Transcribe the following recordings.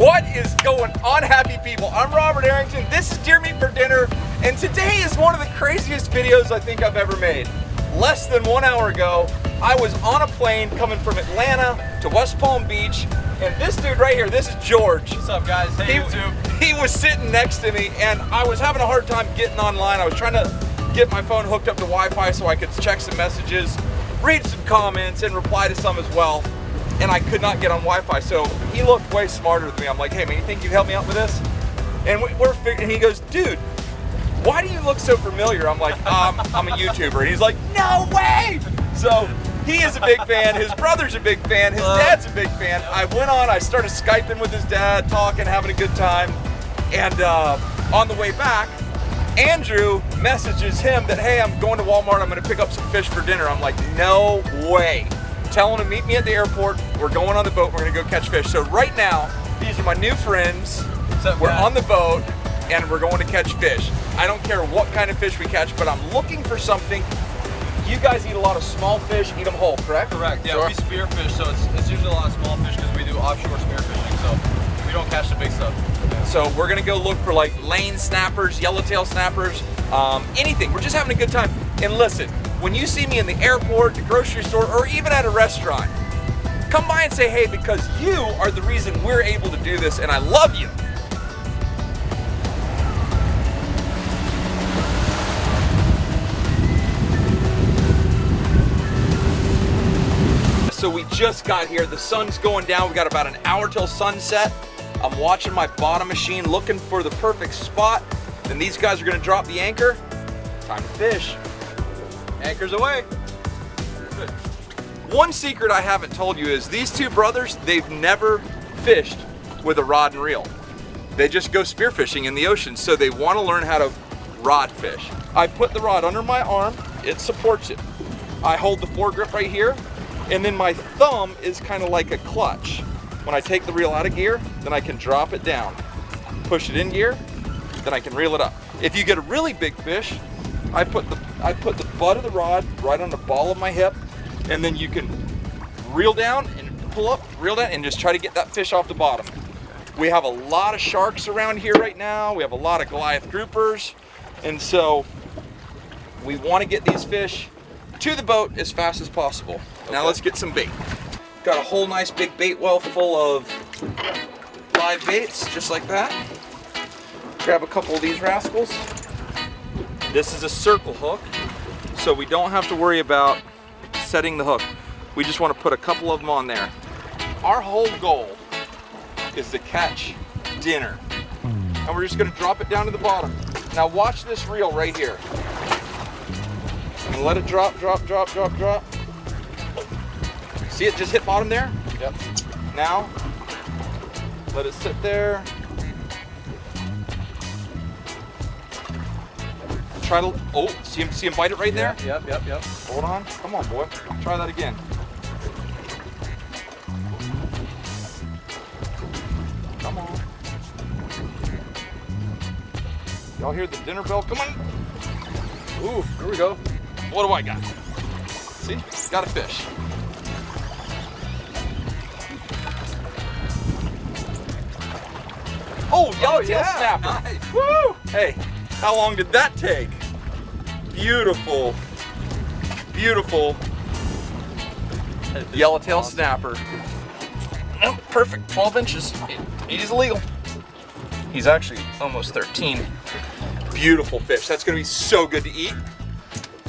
What is going on, happy people? I'm Robert Arrington, this is Deer Meat for Dinner, and today is one of the craziest videos I think I've ever made. Less than 1 hour ago, I was on a plane coming from Atlanta to West Palm Beach, and this dude right here, this is George. What's up, guys? Hey, YouTube. He was sitting next to me, and I was having a hard time getting online. I was trying to get my phone hooked up to Wi-Fi so I could check some messages, read some comments, and reply to some as well. And I could not get on Wi-Fi, so he looked way smarter than me. I'm like, hey man, you think you'd help me out with this? And we're figuring, he goes, dude, why do you look so familiar? I'm like, I'm a YouTuber. And he's like, no way! So he is a big fan, his brother's a big fan, his dad's a big fan. I went on, I started Skyping with his dad, talking, having a good time. And on the way back, Andrew messages him that, hey, I'm going to Walmart, I'm gonna pick up some fish for dinner. I'm like, no way. Tell him to meet me at the airport. We're going on the boat, we're gonna go catch fish. So right now, these are my new friends. We're on the boat and we're going to catch fish. I don't care what kind of fish we catch, but I'm looking for something. You guys eat a lot of small fish, eat them whole, correct? Correct, yeah, Sure. we spearfish, so it's usually a lot of small fish because we do offshore spearfishing, so we don't catch the big stuff. So we're gonna go look for like lane snappers, yellowtail snappers, anything. We're just having a good time. And listen, when you see me in the airport, the grocery store, or even at a restaurant, come by and say hey, because you are the reason we're able to do this, and I love you. So we just got here, the sun's going down, we got about an hour till sunset. I'm watching my bottom machine, looking for the perfect spot. Then these guys are gonna drop the anchor. Time to fish. Anchors away. Good. One secret I haven't told you is these two brothers, they've never fished with a rod and reel. They just go spearfishing in the ocean, so they wanna learn how to rod fish. I put the rod under my arm, it supports it. I hold the foregrip right here, and then my thumb is kind of like a clutch. When I take the reel out of gear, then I can drop it down. Push it in gear, then I can reel it up. If you get a really big fish, I put the butt of the rod right on the ball of my hip, and then you can reel down and pull up, reel down, and just try to get that fish off the bottom. We have a lot of sharks around here right now. We have a lot of Goliath groupers, and so we want to get these fish to the boat as fast as possible. Okay. Now let's get some bait. Got a whole nice big bait well full of live baits, just like that. Grab a couple of these rascals. This is a circle hook, so we don't have to worry about setting the hook. We just want to put a couple of them on there. Our whole goal is to catch dinner. And we're just gonna drop it down to the bottom. Now watch this reel right here. And let it drop, drop, drop, drop, drop. See it just hit bottom there? Yep. Now, let it sit there. Try to, oh, see him bite it right there? Yep. Hold on, come on boy, try that again. Come on. Y'all hear the dinner bell? Come on. Ooh, here we go. What do I got? See, got a fish. Oh, yellowtail snapper. Nice. Woo! Hey, how long did that take? Beautiful, beautiful yellowtail snapper. Oh, perfect, 12 inches. He's legal. He's actually almost 13. Beautiful fish. That's gonna be so good to eat.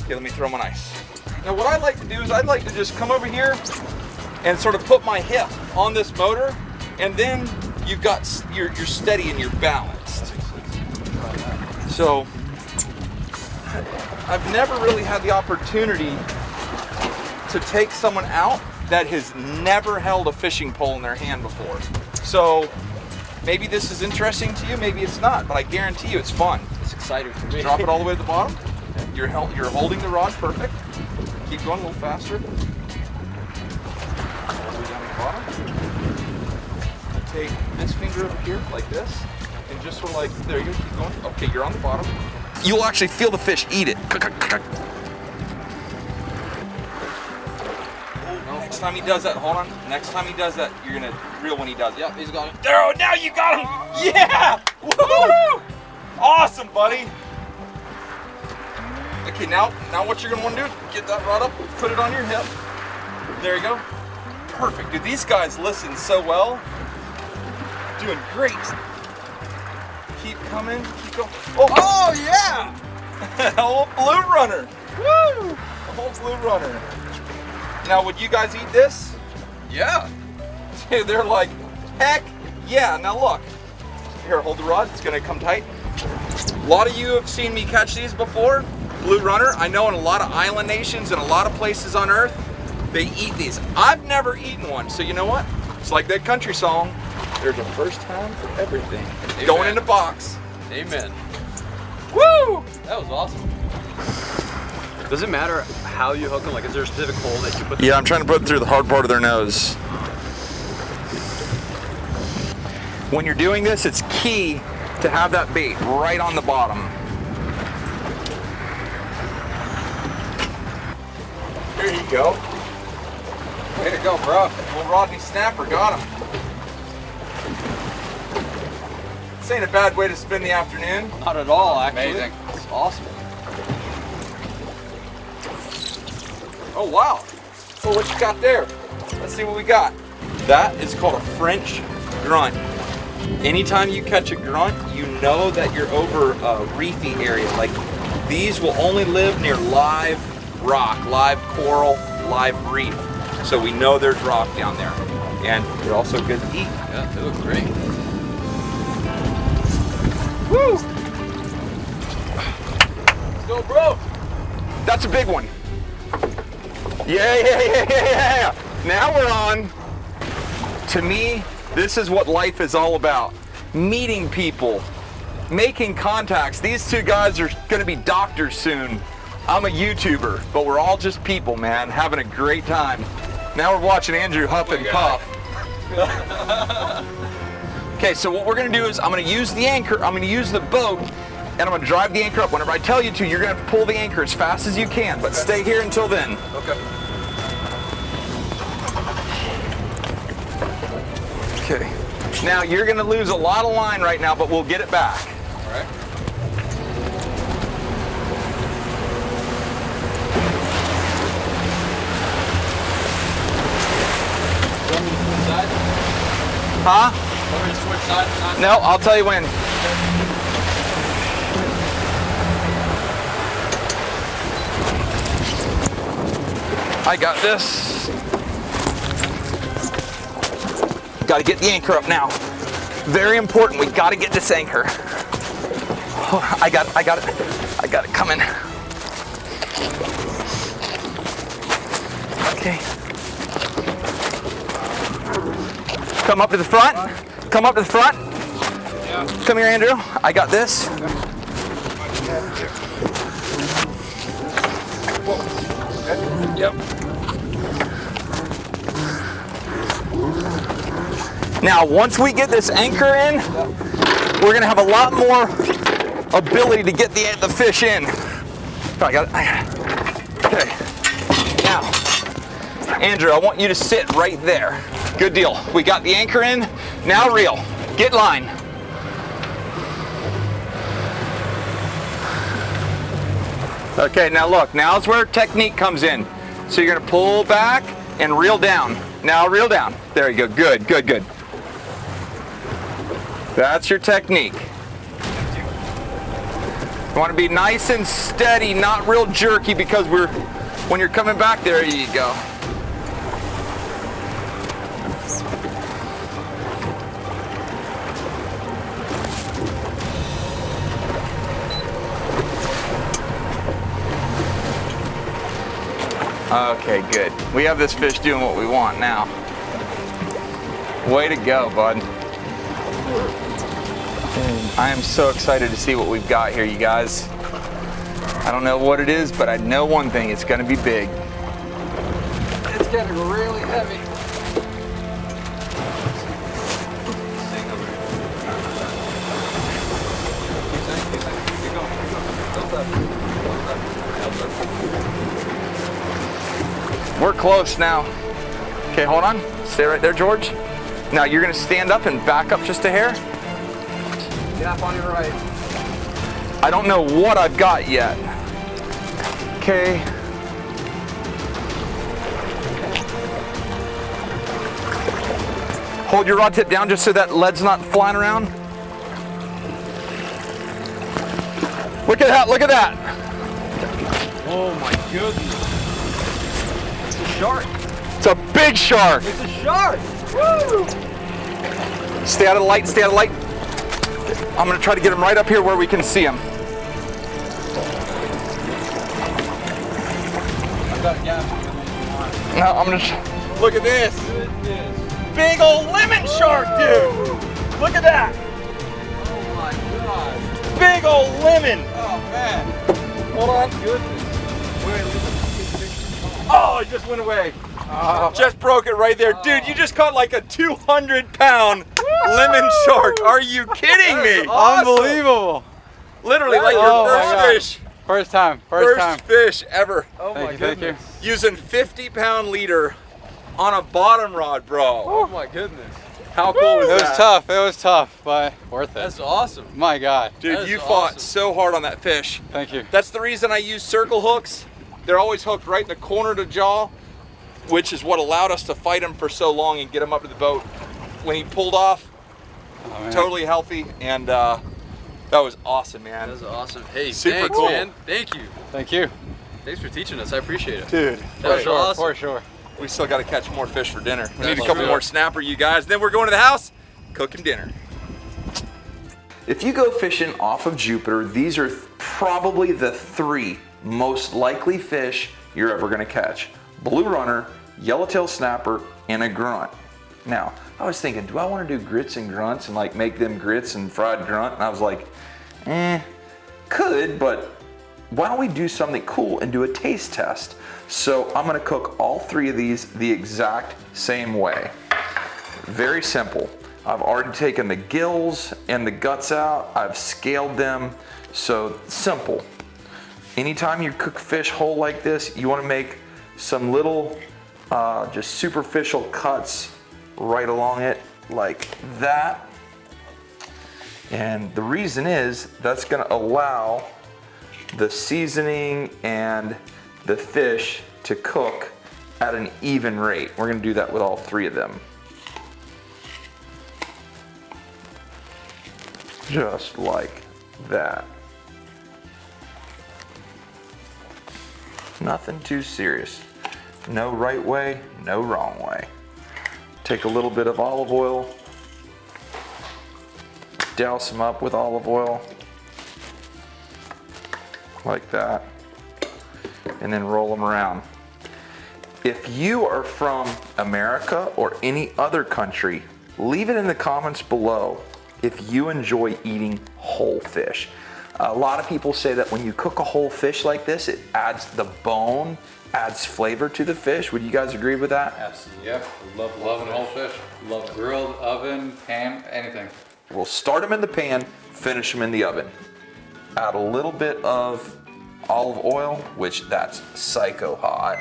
Okay, let me throw him on ice. Now what I like to do is I'd like to just come over here and sort of put my hip on this motor, and then you're steady and you're balanced. So I've never really had the opportunity to take someone out that has never held a fishing pole in their hand before. So maybe this is interesting to you, maybe it's not, but I guarantee you it's fun. It's exciting for me. Drop it all the way at the bottom. You're holding the rod perfect. Keep going a little faster. All the way down the bottom. Take this finger over here like this, and just sort of like, there you go, keep going. Okay, you're on the bottom. You'll actually feel the fish eat it. Next time he does that, hold on. Next time he does that, you're gonna reel when he does it. Yep, he's got it. There, now you got him. Yeah! Woo! Awesome, buddy. Okay, now what you're gonna want to do is get that rod up, put it on your hip. There you go. Perfect, dude. These guys listen so well. Doing great. Keep coming. Keep going. Oh yeah! Old blue runner. Woo! Old blue runner. Now, would you guys eat this? Yeah. Dude, they're like, heck yeah. Now look. Here, hold the rod. It's gonna come tight. A lot of you have seen me catch these before. Blue runner. I know in a lot of island nations and a lot of places on Earth, they eat these. I've never eaten one, so you know what? It's like that country song. There's a first time for everything. Amen. Going in the box. Amen. Woo! That was awesome. Does it matter how you hook them? Like, is there a specific hole that you put them Yeah, I'm trying to put it through the hard part of their nose. When you're doing this, it's key to have that bait right on the bottom. There you go. Way to go, bro. Little Rodney Snapper got him. This ain't a bad way to spend the afternoon. Not at all, actually. Amazing. It's awesome. Oh, wow. Oh, what you got there? Let's see what we got. That is called a French grunt. Anytime you catch a grunt, you know that you're over a reefy area. Like, these will only live near live rock, live coral, live reef. So we know there's rock down there. And they're also good to eat. Yeah, they look great. Woo! Let's go, bro. That's a big one. Yeah. Now we're on. To me, this is what life is all about. Meeting people, making contacts. These two guys are gonna be doctors soon. I'm a YouTuber, but we're all just people, man, having a great time. Now we're watching Andrew huff and puff. Okay, so what we're gonna do is I'm gonna use the anchor, I'm gonna use the boat, and I'm gonna drive the anchor up. Whenever I tell you to, you're gonna have to pull the anchor as fast as you can, but stay here until then. Okay. Okay. Now you're gonna lose a lot of line right now, but we'll get it back. All right. Want me to switch sides? Huh? Want me to switch sides? No, I'll tell you when. I got this. Got to get the anchor up now. Very important. We got to get this anchor. Oh, I got it coming. Okay. Come up to the front. Come up to the front. Yeah. Come here, Andrew. I got this. Yep. Now, once we get this anchor in, we're gonna have a lot more ability to get the fish in. I got it. Okay. Now, Andrew, I want you to sit right there. Good deal. We got the anchor in. Now reel. Get line. Okay, now look. Now's where technique comes in. So you're gonna pull back and reel down. Now reel down. There you go. Good, good, good. That's your technique. You want to be nice and steady, not real jerky, because when you're coming back, there you go. Okay, good. We have this fish doing what we want now. Way to go, bud. I am so excited to see what we've got here, you guys. I don't know what it is, but I know one thing, it's gonna be big. It's getting really heavy. We're close now. Okay, hold on. Stay right there, George. Now you're gonna stand up and back up just a hair. Gap on your right. I don't know what I've got yet. Okay. Hold your rod tip down just so that lead's not flying around. Look at that, look at that. Oh my goodness. It's a shark. It's a big shark. It's a shark. Woo! Stay out of the light, stay out of the light. I'm gonna try to get him right up here where we can see him. I've got a gap. No, I'm gonna, look at this. Big old lemon shark, dude. Look at that. Oh my god. Big old lemon. Oh man. Hold on. Goodness. Oh, it just went away. Just broke it right there. Dude, you just caught like a 200-pound lemon shark. Are you kidding me? Awesome. Unbelievable. Literally like your Oh my first God. fish. First time. First fish ever. Oh my Thank you. goodness. Using 50-pound leader on a bottom rod, bro. Oh my goodness. How cool is It was that? tough. It was tough, but worth it. That's awesome. My God. Dude, That you is fought awesome. so hard on that fish. Thank you. That's the reason I use circle hooks. They're always hooked right in the corner of the jaw, which is what allowed us to fight him for so long and get him up to the boat. When he pulled off, Oh, man. totally healthy, and that was awesome, man. That was awesome. Hey, Super thanks, cool. man. Thank you. Thank you. Thanks for teaching us. I appreciate it. Dude, That was sure, awesome. for sure. we still got to catch more fish for dinner. We need That's a couple true. more snapper, you guys. Then we're going to the house, cooking dinner. If you go fishing off of Jupiter, these are probably the 3 most likely fish you're ever gonna catch. Blue runner, yellowtail snapper, and a grunt. Now, I was thinking, do I wanna do grits and grunts and like make them grits and fried grunt? And I was like, could, but why don't we do something cool and do a taste test? So I'm gonna cook all 3 of these the exact same way. Very simple. I've already taken the gills and the guts out. I've scaled them, so simple. Anytime you cook fish whole like this, you wanna make some little just superficial cuts right along it like that. And the reason is that's gonna allow the seasoning and the fish to cook at an even rate. We're gonna do that with all 3 of them. Just like that. Nothing too serious. No right way, no wrong way. Take a little bit of olive oil, douse them up with olive oil, like that, and then roll them around. If you are from America or any other country, leave it in the comments below if you enjoy eating whole fish. A lot of people say that when you cook a whole fish like this, it adds the bone, adds flavor to the fish. Would you guys agree with that? Absolutely. Yep. Loving whole fish. Love grilled, oven, pan, anything. We'll start them in the pan, finish them in the oven. Add a little bit of olive oil, which that's psycho hot.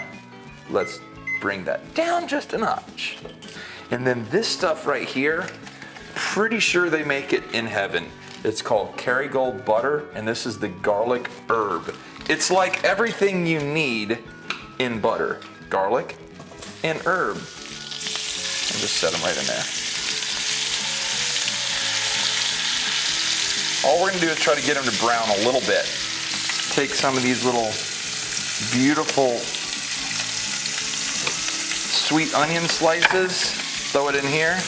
Let's bring that down just a notch. And then this stuff right here, pretty sure they make it in heaven. It's called Kerrygold butter, and this is the garlic herb. It's like everything you need in butter. Garlic and herb. And just set them right in there. All we're gonna do is try to get them to brown a little bit. Take some of these little beautiful sweet onion slices, throw it in here.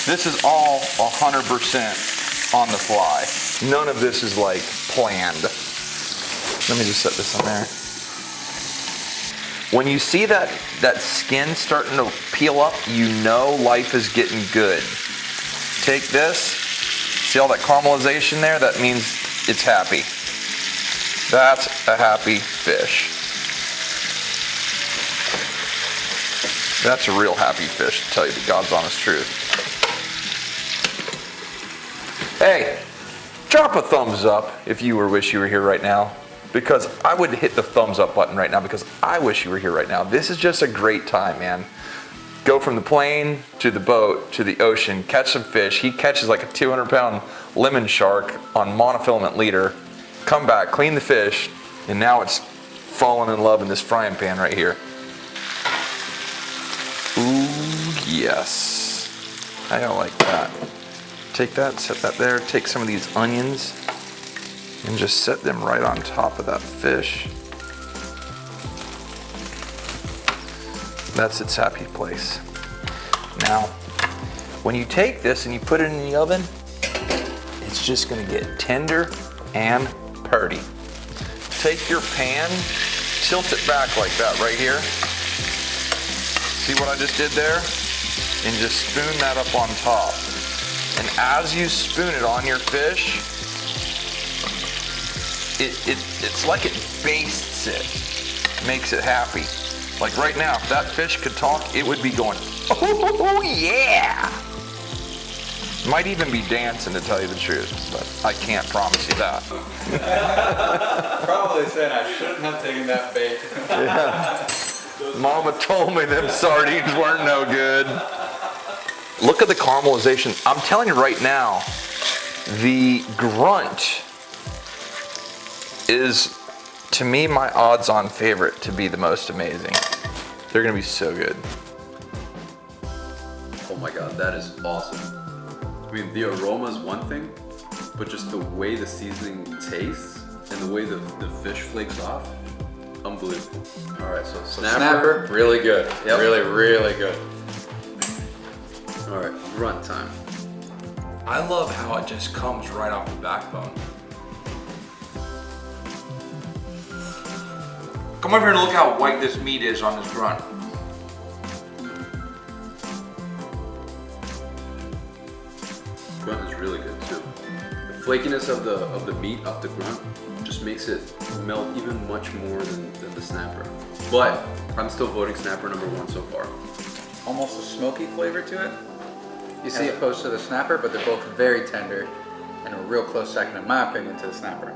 This is all 100% on the fly. None of this is like planned. Let me just set this on there. When you see that skin starting to peel up, you know life is getting good. Take this, see all that caramelization there? That means it's happy. That's a happy fish. That's a real happy fish, to tell you the God's honest truth. Hey, drop a thumbs up if you wish you were here right now. because I would hit the thumbs up button right now because I wish you were here right now. This is just a great time, man. Go from the plane to the boat to the ocean, catch some fish. He catches like a 200-pound lemon shark on monofilament leader, come back, clean the fish, and now it's falling in love in this frying pan right here. Ooh, yes. I like that. Take that, set that there, take some of these onions and just set them right on top of that fish. That's its happy place. Now, when you take this and you put it in the oven, it's just gonna get tender and purty. Take your pan, tilt it back like that right here. See what I just did there? And just spoon that up on top. And as you spoon it on your fish, it's like it bastes it, makes it happy. Like right now, if that fish could talk, it would be going, oh yeah! Might even be dancing, to tell you the truth, but I can't promise you that. Probably saying I shouldn't have taken that bait. Yeah. Mama told me them sardines weren't no good. Look at the caramelization. I'm telling you right now, the Grunt is, to me, my odds-on favorite to be the most amazing. They're gonna be so good. Oh my God, that is awesome. I mean, the aroma is one thing, but just the way the seasoning tastes and the way the fish flakes off, unbelievable. All right, so Snapper, really good. Yep. Really, really good. All right, grunt time. I love how it just comes right off the backbone. Come over here and look how white this meat is on this Grunt. Grunt is really good too. The flakiness of the meat off the grunt just makes it melt even much more than the snapper. But I'm still voting snapper number one so far. Almost a smoky flavor to it. You see, as opposed to the snapper, but they're both very tender and a real close second, in my opinion, to the snapper.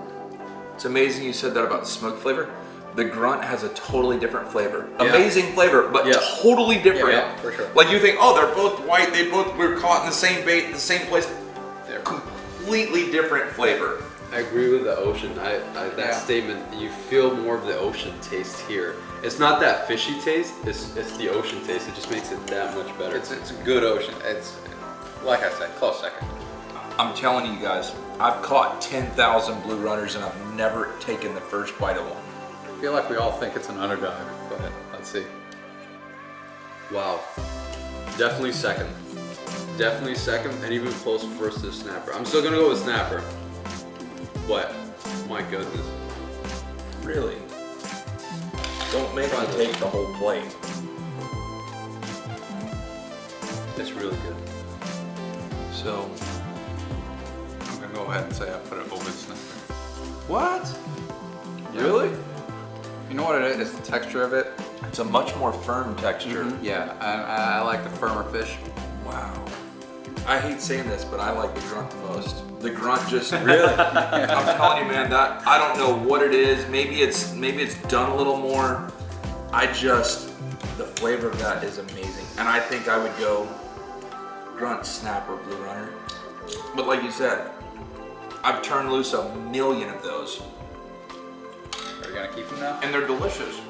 It's amazing you said that about the smoke flavor. The Grunt has a totally different flavor. Yeah. Amazing flavor, but Yeah. totally different. Yeah, for sure. Like you think, oh, they're both white, they both were caught in the same bait, the same place. They're completely different flavor. I agree with the ocean. That Yeah. statement, you feel more of the ocean taste here. It's not that fishy taste, it's the ocean taste. It just makes it that much better. It's a good ocean. It's, like I said, close second. I'm telling you guys, I've caught 10,000 blue runners and I've never taken the first bite of one. I feel like we all think it's an underdog, but let's see. Wow. Definitely second. Definitely second, and even close first to snapper. I'm still gonna go with snapper. But, my goodness. Really? Don't make me take the whole plate. It's really good. So, I'm gonna go ahead and say I put it over the snapper. What? Really? You know what it is? It's the texture of it. It's a much more firm texture. Yeah, I like the firmer fish. Wow. I hate saying this, but I like the Grunt the most. The Grunt just really. I'm telling you, man. That I don't know what it is. Maybe it's done a little more. The flavor of that is amazing, and I think I would go Grunt, snapper, blue runner. But like you said, I've turned loose a million of those, Are we gonna keep them now? and they're delicious.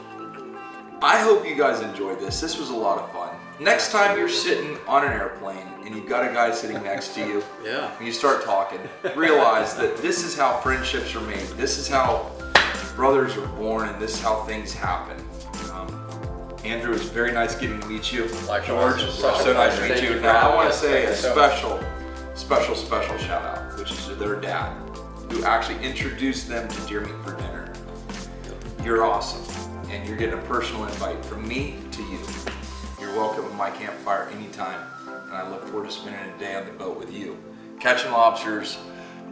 I hope you guys enjoyed this. This was a lot of fun. Next time you're sitting on an airplane and you've got a guy sitting next to you, Yeah. and you start talking, realize that this is how friendships are made. This is how brothers are born, and this is how things happen. Andrew, it's very nice getting to meet you. Likewise. George, It's so such a nice to pleasure. meet you. Thank you for Now, I having want to us. say a Thank you so special shout out, which is to their dad, who actually introduced them to Deer Meat for Dinner. You're awesome, and you're getting a personal invite from me to you. You're welcome at my campfire anytime, and I look forward to spending a day on the boat with you, catching lobsters,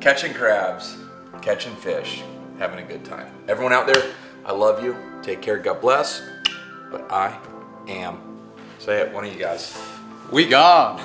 catching crabs, catching fish, having a good time. Everyone out there, I love you. Take care. God bless. But I am. Say it, one of you guys. We gone.